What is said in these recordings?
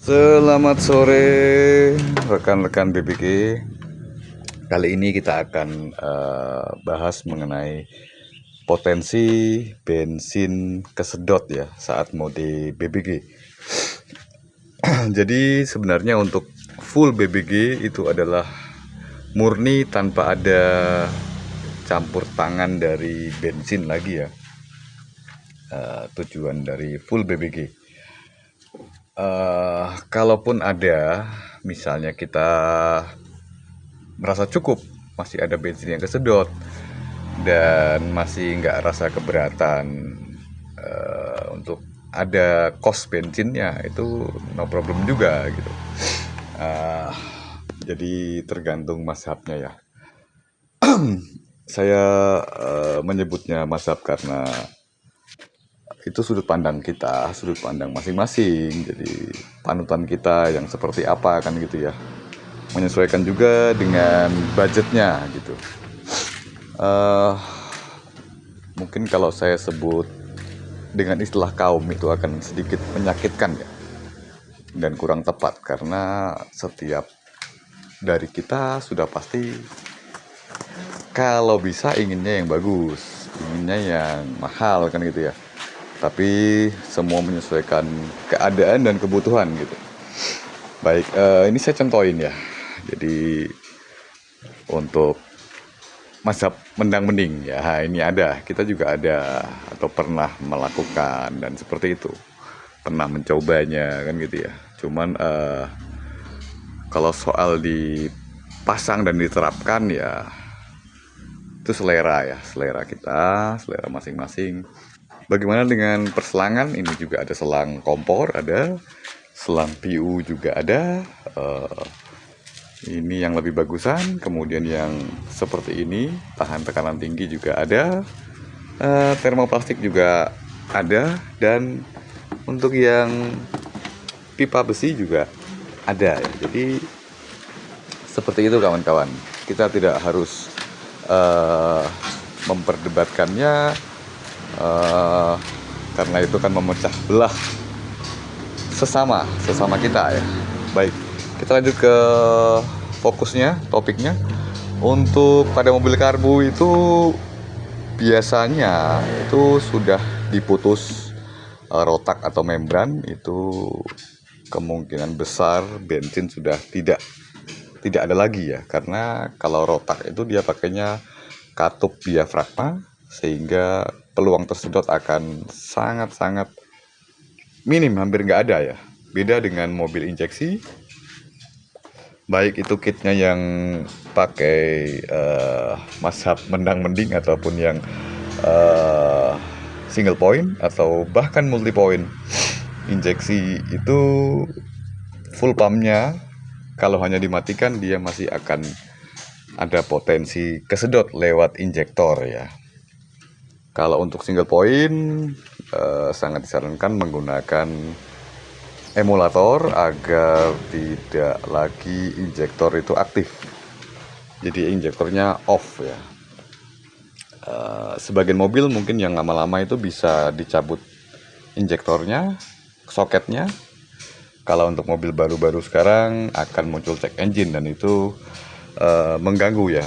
Selamat sore rekan-rekan BBG. Kali ini kita akan bahas mengenai potensi bensin kesedot ya saat mode BBG. Jadi sebenarnya untuk full BBG itu adalah murni tanpa ada campur tangan dari bensin lagi ya. Tujuan dari full BBG. Kalaupun ada, misalnya kita merasa cukup, masih ada bensin yang kesedot dan masih nggak rasa keberatan untuk ada kos bensinnya, itu no problem juga gitu. Jadi tergantung mazhabnya ya. Saya menyebutnya mazhab karena itu sudut pandang kita, sudut pandang masing-masing. Jadi panutan kita yang seperti apa kan gitu ya. Menyesuaikan juga dengan budgetnya gitu. Mungkin kalau saya sebut dengan istilah kaum itu akan sedikit menyakitkan ya, dan kurang tepat karena setiap dari kita sudah pasti kalau bisa inginnya yang bagus, inginnya yang mahal kan gitu ya. Tapi semua menyesuaikan keadaan dan kebutuhan gitu. Baik, ini saya contohin ya. Jadi untuk mazhab mendang mending ya, ini ada, kita juga ada atau pernah melakukan dan seperti itu, pernah mencobanya kan gitu ya. Cuman kalau soal dipasang dan diterapkan ya itu selera ya, selera kita, selera masing-masing. Bagaimana dengan perselangan? Ini juga ada selang kompor, ada selang PU juga ada. Ini yang lebih bagusan, kemudian yang seperti ini tahan tekanan tinggi juga ada. Termoplastik juga ada, dan untuk yang pipa besi juga ada ya. Jadi seperti itu kawan-kawan. Kita tidak harus memperdebatkannya, karena itu kan memecah belah sesama kita ya. Baik, kita lanjut ke fokusnya, topiknya. Untuk pada mobil karbu itu biasanya itu sudah diputus rotak atau membran, itu kemungkinan besar bensin sudah tidak ada lagi ya. Karena kalau rotak itu dia pakainya katup diafragma, sehingga peluang tersedot akan sangat-sangat minim, hampir nggak ada ya. Beda dengan mobil injeksi, baik itu kitnya yang pakai mazhab mendang mending ataupun yang single point atau bahkan multi point injeksi, itu full pumpnya kalau hanya dimatikan dia masih akan ada potensi kesedot lewat injektor ya. Kalau untuk single point sangat disarankan menggunakan emulator agar tidak lagi injektor itu aktif. Jadi injektornya off ya. Sebagian mobil mungkin yang lama-lama itu bisa dicabut injektornya, soketnya. Kalau untuk mobil baru-baru sekarang akan muncul check engine, dan itu mengganggu ya,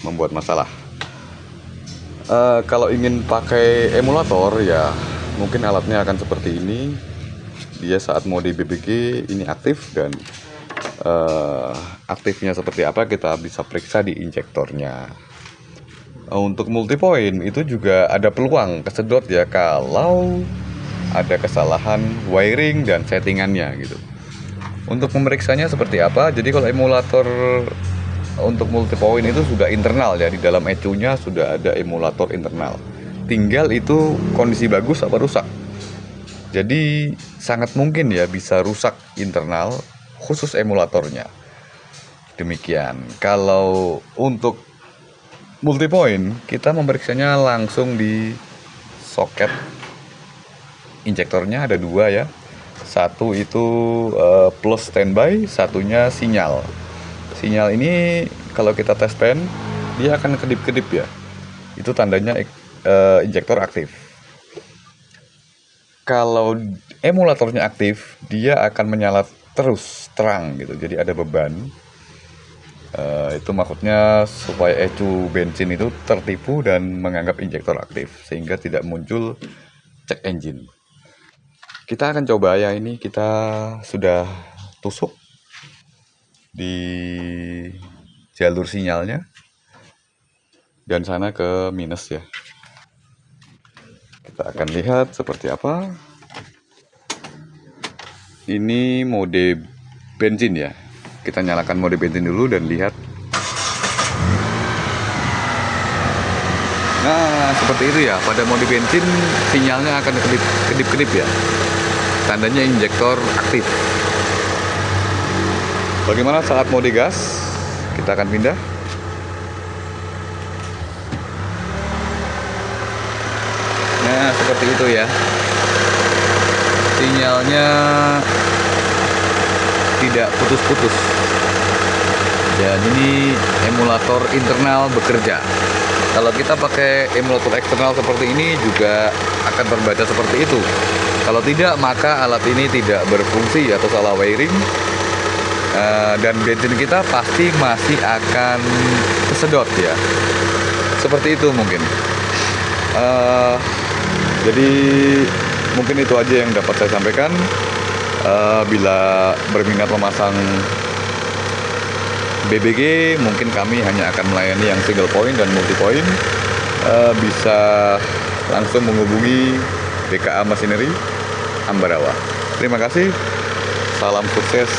membuat masalah. Kalau ingin pakai emulator ya mungkin alatnya akan seperti ini. Dia saat mode BBG ini aktif, dan aktifnya seperti apa kita bisa periksa di injektornya. Untuk multipoint itu juga ada peluang kesedot ya kalau ada kesalahan wiring dan settingannya gitu. Untuk memeriksanya seperti apa? Jadi kalau emulator untuk multipoint itu sudah internal ya, di dalam ECU-nya sudah ada emulator internal. Tinggal itu kondisi bagus apa rusak. Jadi sangat mungkin ya bisa rusak internal khusus emulatornya. Demikian. Kalau untuk multipoint kita memeriksanya langsung di soket injektornya, ada dua ya. Satu itu plus standby, satunya sinyal. Sinyal ini kalau kita tes pen dia akan kedip-kedip ya. Itu tandanya injektor aktif. Kalau emulatornya aktif, dia akan terus terang gitu, jadi ada beban. Itu maksudnya supaya ecu bensin itu tertipu dan menganggap injektor aktif sehingga tidak muncul check engine. Kita akan coba ya, ini kita sudah tusuk di jalur sinyalnya dan sana ke minus ya. Kita akan lihat seperti apa. Ini mode bensin ya. Kita nyalakan mode bensin dulu dan lihat. Nah, seperti itu ya. Pada mode bensin sinyalnya akan kedip-kedip ya. Tandanya injektor aktif. Bagaimana saat mode gas? Kita akan pindah. Nah, seperti itu ya. Sinyalnya tidak putus-putus. Dan ini emulator internal bekerja. Kalau kita pakai emulator eksternal seperti ini juga akan terbaca seperti itu. Kalau tidak, maka alat ini tidak berfungsi atau salah wiring. Dan bensin kita pasti masih akan kesedot ya. Seperti itu mungkin. Jadi mungkin itu aja yang dapat saya sampaikan. Bila berminat memasang BBG, mungkin kami hanya akan melayani yang single point dan multi point. Bisa langsung menghubungi BKA Machinery Ambarawa. Terima kasih. Salam sukses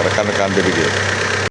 rekan-rekan BBG.